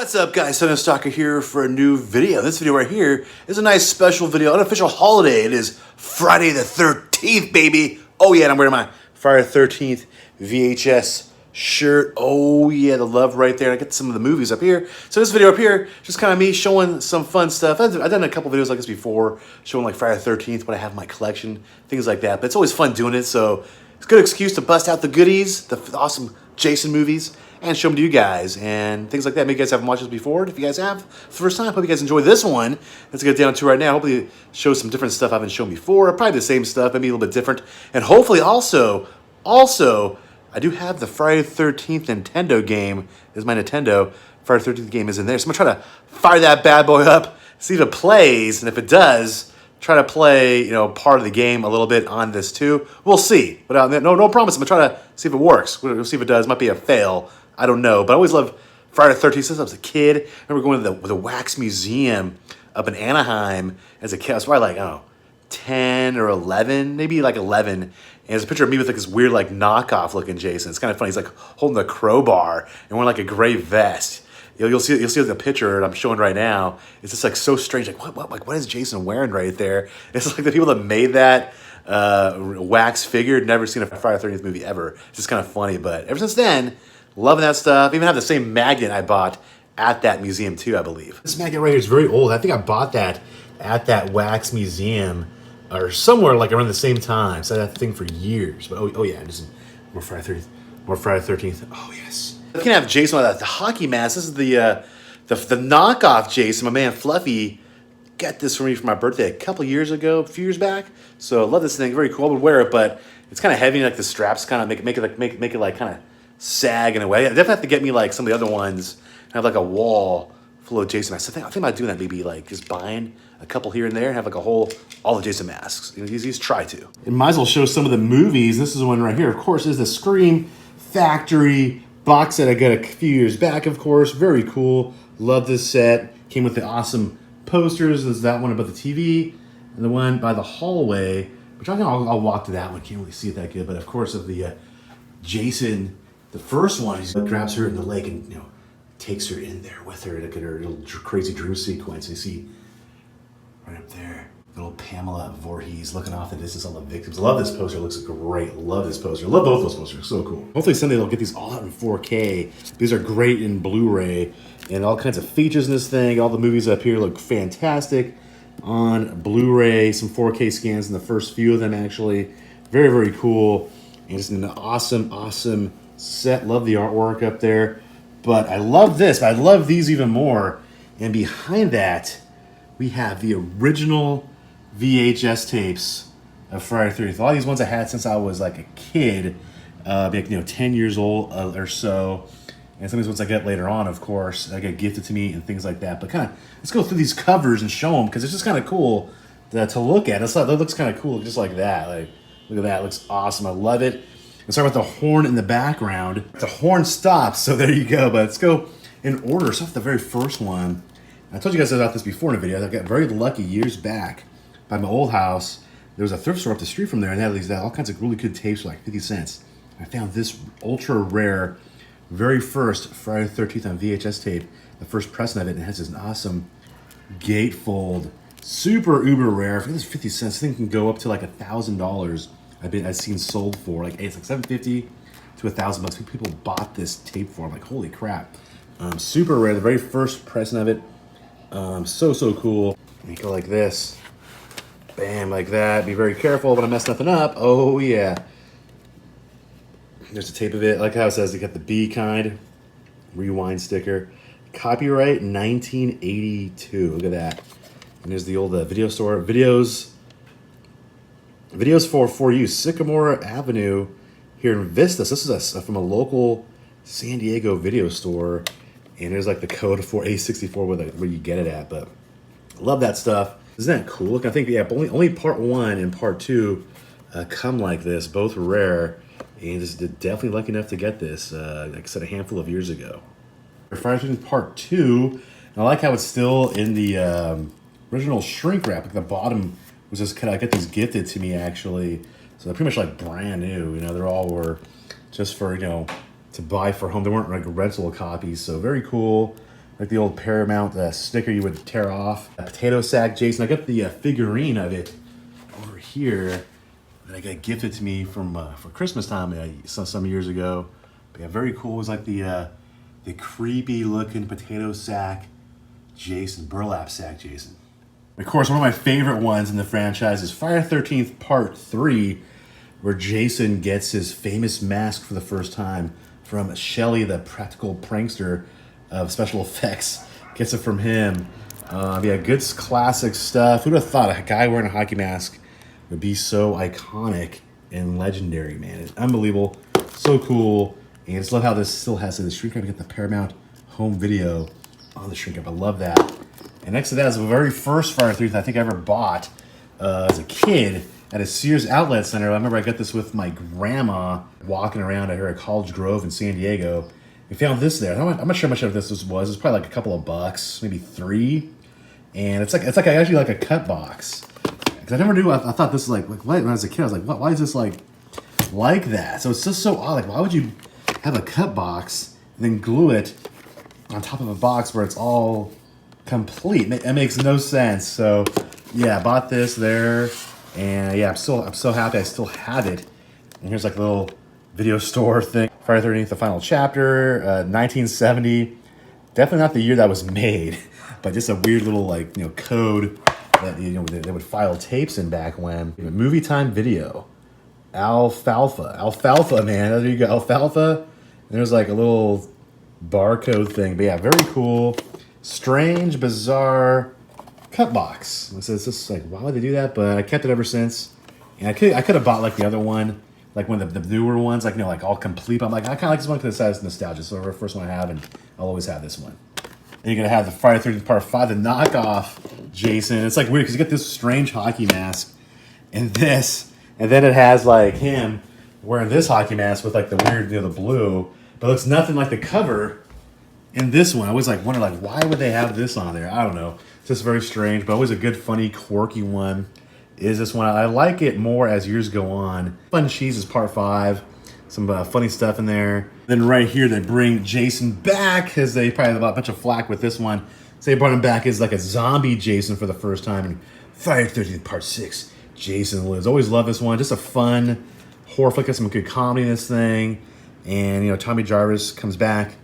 What's up, guys? Stalker here for a new video. This video right here is a nice special video, unofficial holiday. It is Friday the 13th, baby. Oh yeah, and I'm wearing my Friday the 13th VHS shirt. Oh yeah, the love right there. I get some of the movies up here. So this video up here, just kind of me showing some fun stuff. I've done a couple videos like this before, showing like Friday the 13th, what I have in my collection, things like that. But it's always fun doing it, so it's a good excuse to bust out the goodies, the awesome Jason movies, and show them to you guys and things like that. Maybe you guys haven't watched this before. If you guys have, first time, hope you guys enjoy this one. Let's get down to right now. Hopefully show some different stuff I haven't shown before. Probably the same stuff, maybe a little bit different. And hopefully also, I do have the Friday the 13th Nintendo game. This is my Nintendo. Friday the 13th game is in there. So I'm going to try to fire that bad boy up, see if it plays. And if it does, try to play, part of the game a little bit on this too. We'll see. But no promise. I'm going to try to see if it works. We'll see if it does. Might be a fail. I don't know. But I always love Friday the 13th since I was a kid. I remember going to the Wax Museum up in Anaheim as a kid. I was probably like, 10 or 11, maybe like 11. And there's a picture of me with like this weird like knockoff looking Jason. It's kind of funny. He's like holding a crowbar and wearing like a gray vest. You'll see the picture that I'm showing right now. It's just like so strange. Like what is Jason wearing right there? It's like the people that made that wax figure never seen a Friday the 13th movie ever. It's just kind of funny. But ever since then, loving that stuff. Even have the same magnet I bought at that museum too, I believe. This magnet right here is very old. I think I bought that at that Wax Museum or somewhere like around the same time. So I had that thing for years. But oh yeah, just more Friday 13th. More Friday 13th. Oh yes. I can have Jason with the hockey mask. This is the knockoff Jason. My man Fluffy got this for me for my birthday a couple years ago, a few years back. So I love this thing. Very cool. I would wear it, but it's kind of heavy. Like the straps kind of make it like kind of sag in a way. I definitely have to get me like some of the other ones and have like a wall full of Jason masks. I think about doing that. Maybe like just buying a couple here and there and have like all the Jason masks. He's try to. And might as well show some of the movies. This is one right here. Of course, is the Scream Factory box set I got a few years back, of course. Very cool. Love this set. Came with the awesome posters. There's that one about the TV and the one by the hallway, which I'll walk to that one. Can't really see it that good. But of course, of the Jason, the first one, he grabs her in the lake and takes her in there with her. Look at her little crazy dream sequence. You see right up there, little Pamela Voorhees looking off the distance, all the victims. Love this poster. It looks great. Love this poster. Love both those posters. So cool. Hopefully someday they'll get these all out in 4K. These are great in Blu-ray and all kinds of features in this thing. All the movies up here look fantastic on Blu-ray. Some 4K scans in the first few of them, actually. Very, very cool. And just an awesome set. Love the artwork up there. But I love this. But I love these even more. And behind that, we have the original VHS tapes of Friday the 13th. A lot of these ones I had since I was like a kid, like 10 years old or so. And some of these ones I get later on, of course, I get gifted to me and things like that. But kind of, let's go through these covers and show them because it's just kind of cool to look at. It looks kind of cool, just like that. Like, look at that, it looks awesome. I love it. Let's start with the horn in the background. The horn stops, so there you go. But let's go in order. So the very first one. I told you guys about this before in a video. I got very lucky years back by my old house. There was a thrift store up the street from there, and they had all kinds of really good tapes for like 50 cents. I found this ultra rare, very first Friday the 13th on VHS tape, the first pressing of it, and it has this awesome gatefold, super uber rare. For this 50 cents, this thing can go up to like $1,000. I've seen sold for like it's like $750 to $1,000. People bought this tape for. I'm like, holy crap! Super rare, the very first pressing of it. So cool. You go like this, bam, like that. Be very careful, but I mess nothing up. Oh yeah. There's a tape of it. Like how it says, they got the B kind rewind sticker. Copyright 1982. Look at that. And there's the old video store. Videos for you. Sycamore Avenue here in Vista. So this is from a local San Diego video store. And there's like the code for A64 where you get it at. But I love that stuff. Isn't that cool? Look, I think, only part 1 and part 2 come like this. Both rare. And just definitely lucky enough to get this, like I said, a handful of years ago. Friday the 13th part 2. I like how it's still in the original shrink wrap. Like the bottom was just kind of, I got these gifted to me actually. So they're pretty much like brand new. They're all were just for, to buy for home. They weren't like rental copies, so very cool. like the old Paramount sticker you would tear off. A potato sack Jason. I got the figurine of it over here that I got gifted to me from for Christmas time some years ago. But yeah, very cool. It was like the creepy looking potato sack Jason, burlap sack Jason. Of course, one of my favorite ones in the franchise is Friday the 13th Part 3, where Jason gets his famous mask for the first time from Shelley, the practical prankster of special effects. Gets it from him. Yeah, good classic stuff. Who'd have thought a guy wearing a hockey mask would be so iconic and legendary, man. It's unbelievable. So cool. And I just love how this still has the shrink wrap. You get the Paramount home video on the shrink wrap. I love that. And next to that is the very first Friday the 13th I think I ever bought as a kid at a Sears outlet center. I remember I got this with my grandma walking around here at College Grove in San Diego. We found this there. I'm not sure how much of this was. It's probably like a couple of bucks, maybe $3. And it's like actually like a cut box. Because I never knew. I thought this was like when I was a kid. I was like, what? Why is this like that? So it's just so odd. Like, why would you have a cut box and then glue it on top of a box where it's all complete? It makes no sense. So yeah, I bought this there, and yeah, I'm so happy I still have it. And here's like a little video store thing. Friday the 13th, the final chapter, 1970. Definitely not the year that was made, but just a weird little like code that they would file tapes in back when. Movie Time Video. Alfalfa, man. There you go, Alfalfa. And there's like a little barcode thing, but yeah, very cool. Strange, bizarre cut box. So it's just like, why would they do that? But I kept it ever since. And I could have bought like the other one, like one of the newer ones, like like all complete. But I'm like, I kind of like this one because it has nostalgia. So the first one I have, and I'll always have this one. And you're gonna have the Friday the 13th Part 5, the knockoff Jason. It's like weird because you get this strange hockey mask and this, and then it has like him wearing this hockey mask with like the weird, the blue, but it looks nothing like the cover in this one. I always like wonder like why would they have this on there? I don't know. It's just very strange, but always a good, funny, quirky one is this one. I like it more as years go on. Fun Cheese is Part 5. Some funny stuff in there. Then right here, they bring Jason back because they probably have a bunch of flack with this one. So they brought him back as like a zombie Jason for the first time in Friday the 13th Part 6. Jason Lives. Always love this one. Just a fun horror flick. Got some good comedy in this thing. And, Tommy Jarvis comes back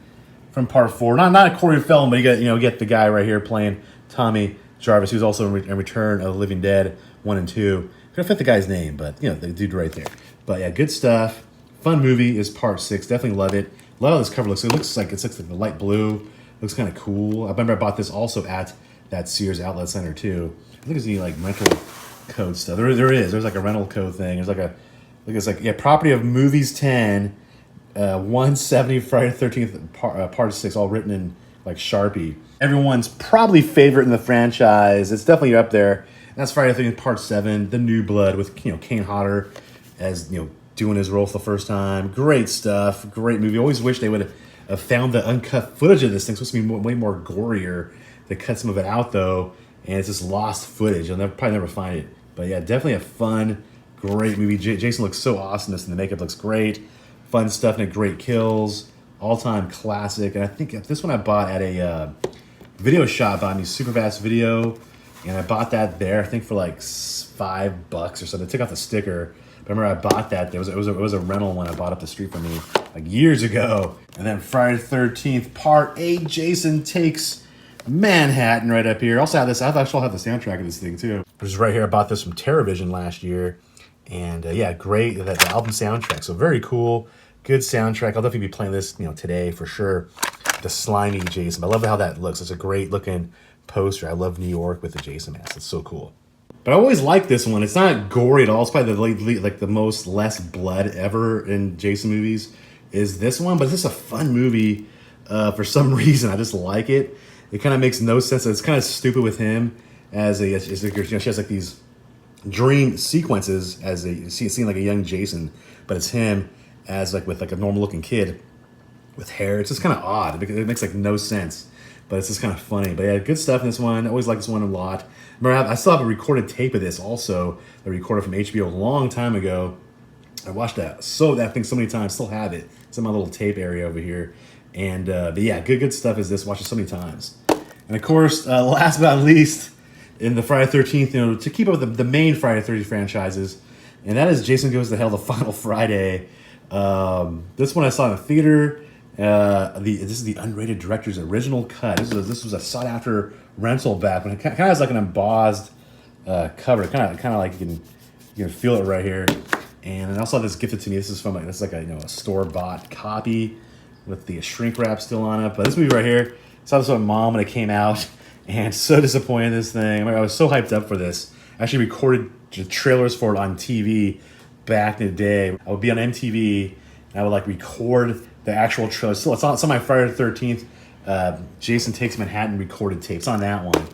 from Part 4. Not a Corey Feldman, but you get the guy right here playing Tommy Jarvis, who's also in Return of the Living Dead 1 and 2. Couldn't fit the guy's name, but the dude right there. But yeah, good stuff. Fun movie is Part 6. Definitely love it. Love how this cover looks. It looks like the light blue. Looks kind of cool. I remember I bought this also at that Sears outlet center too. I think there's any like rental code stuff. There is. There's like a rental code thing. There's Property of Movies 10, 170 Friday the 13th Part 6, all written in like Sharpie. Everyone's probably favorite in the franchise. It's definitely up there. And that's Friday the 13th Part 7, The New Blood with Kane Hodder as doing his role for the first time. Great stuff. Great movie. Always wish they would have found the uncut footage of this thing. It's supposed to be way more gorier. They cut some of it out though, and it's just lost footage. You'll probably never find it. But yeah, definitely a fun, great movie. Jason looks so awesome. And the makeup looks great. Fun stuff and great kills. All-time classic. And I think this one I bought at a video shop on me, Superfast Video, and I bought that there. I think for like $5 or so. They took off the sticker. Remember, I bought that. It was a rental one I bought up the street from me like years ago. And then Friday the 13th Part 8, Jason Takes Manhattan right up here. Also have this. I actually have the soundtrack of this thing too. Which is right here. I bought this from TerraVision last year, and yeah, great. The album soundtrack. So very cool. Good soundtrack. I'll definitely be playing this today for sure. The slimy Jason. I love how that looks. It's a great looking poster. I love New York with the Jason mask. It's so cool. But I always like this one. It's not gory at all. It's probably the most less blood ever in Jason movies is this one. But it's just a fun movie for some reason. I just like it. It kind of makes no sense. It's kind of stupid with him she has like these dream sequences as seeing like a young Jason, but it's him as like with like a normal looking kid with hair. It's just kind of odd. It makes like no sense. But it's just kind of funny. But yeah, good stuff in this one. I always like this one a lot. Remember, I still have a recorded tape of this also. I recorded from HBO a long time ago. I watched that thing so many times. Still have it. It's in my little tape area over here. But yeah, good stuff is this. Watched it so many times. And of course, last but not least, in the Friday 13th, you know, to keep up with the main Friday 13th franchises, and that is Jason Goes to Hell: The Final Friday. This one I saw in the theater. This is the unrated director's original cut. This was a sought after rental back when it kind of has like an embossed cover, kind of like you can feel it right here. And I also had this gifted to me. This is from this is like a store bought copy with the shrink wrap still on it. But this movie right here, saw this with my mom when it came out, and so disappointed in this thing. I was so hyped up for this. I actually recorded the trailers for it on TV back in the day. I would be on MTV and I would like record the actual trailer. So it's on my Friday the 13th Jason Takes Manhattan recorded tapes on that one.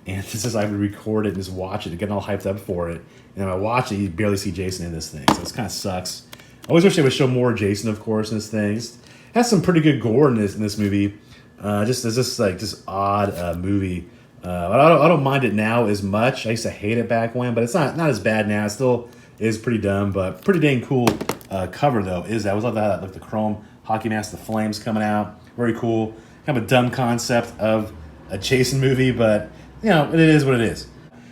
And this is I would record it and just watch it and get all hyped up for it. And then I watch it, you barely see Jason in this thing. So it kind of sucks. I always wish they would show more Jason, of course, in this thing. It has some pretty good gore in this movie. Just odd movie. I don't mind it now as much. I used to hate it back when, but it's not as bad now. It still is pretty dumb, but pretty dang cool cover though. Is that? I was like that, like the chrome hockey mask, the flames coming out, very cool. Kind of a dumb concept of a Jason movie, but you know it is what it is.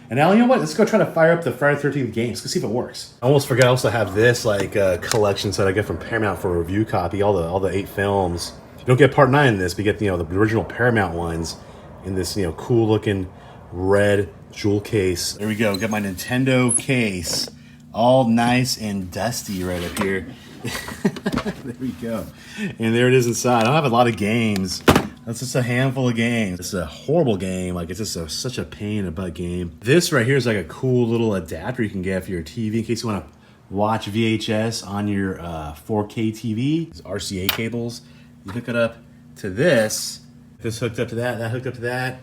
And now you know what? Let's go try to fire up the Friday 13th games. Let's see if it works. I almost forgot. I also have this like collection set I get from Paramount for a review copy. All the 8 films. You don't get part 9 in this, but you get the original Paramount ones in this cool looking red jewel case. There we go. Got my Nintendo case, all nice and dusty right up here. There we go. And there it is inside. I don't have a lot of games. That's just a handful of games. It's a horrible game. Like it's just such a pain in the butt game. This right here is like a cool little adapter you can get for your TV in case you want to watch VHS on your 4K TV. These RCA cables. You hook it up to this. This hooked up to that. That hooked up to that.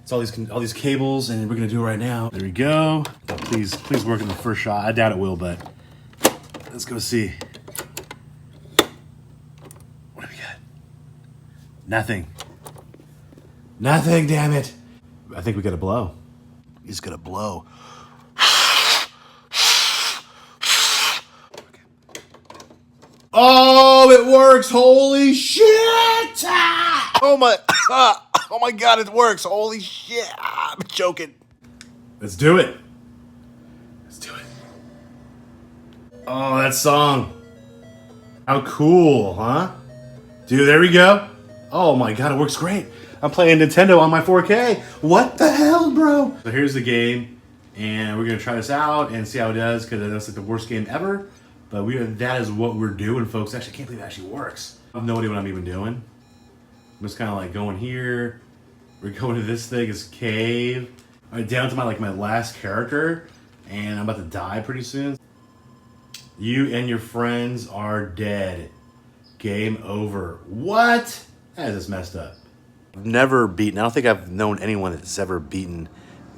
It's all these cables, and we're gonna do it right now. There we go. Oh, please work in the first shot. I doubt it will, but let's go see. What do we got? Nothing. Nothing, damn it. I think we got to blow. He's gonna blow. Oh, it works. Holy shit. Oh my god, it works. Holy shit. I'm joking. Let's do it. Let's do it. Oh, that song. How cool, huh? Dude, there we go. Oh my god, it works great. I'm playing Nintendo on my 4K. What the hell, bro? So here's the game, and we're gonna try this out and see how it does, because that's like the worst game ever. But that is what we're doing, folks. Actually, I can't believe it actually works. I have no idea what I'm even doing. I'm just kind of like going here. We're going to this thing, is cave. All right, down to my last character, and I'm about to die pretty soon. You and your friends are dead. Game over. What? That is just messed up. I've never beaten. I don't think I've known anyone that's ever beaten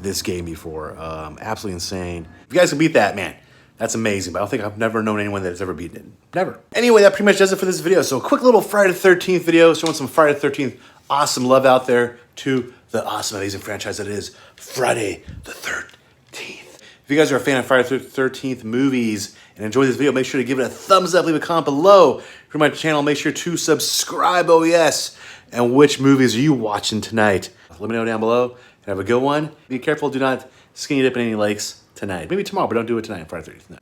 this game before. Absolutely insane. If you guys can beat that, man, that's amazing. But I don't think I've never known anyone that's ever beaten it. Never. Anyway, that pretty much does it for this video. So a quick little Friday the 13th video, showing some Friday the 13th awesome love out there to the awesome, amazing franchise that is Friday the 13th. If you guys are a fan of Friday the 13th movies and enjoy this video, make sure to give it a thumbs up, leave a comment below. If you're my channel, make sure to subscribe, oh yes. And which movies are you watching tonight? Let me know down below. And have a good one. Be careful, do not skinny dip in any lakes tonight. Maybe tomorrow, but don't do it tonight, Friday the 13th.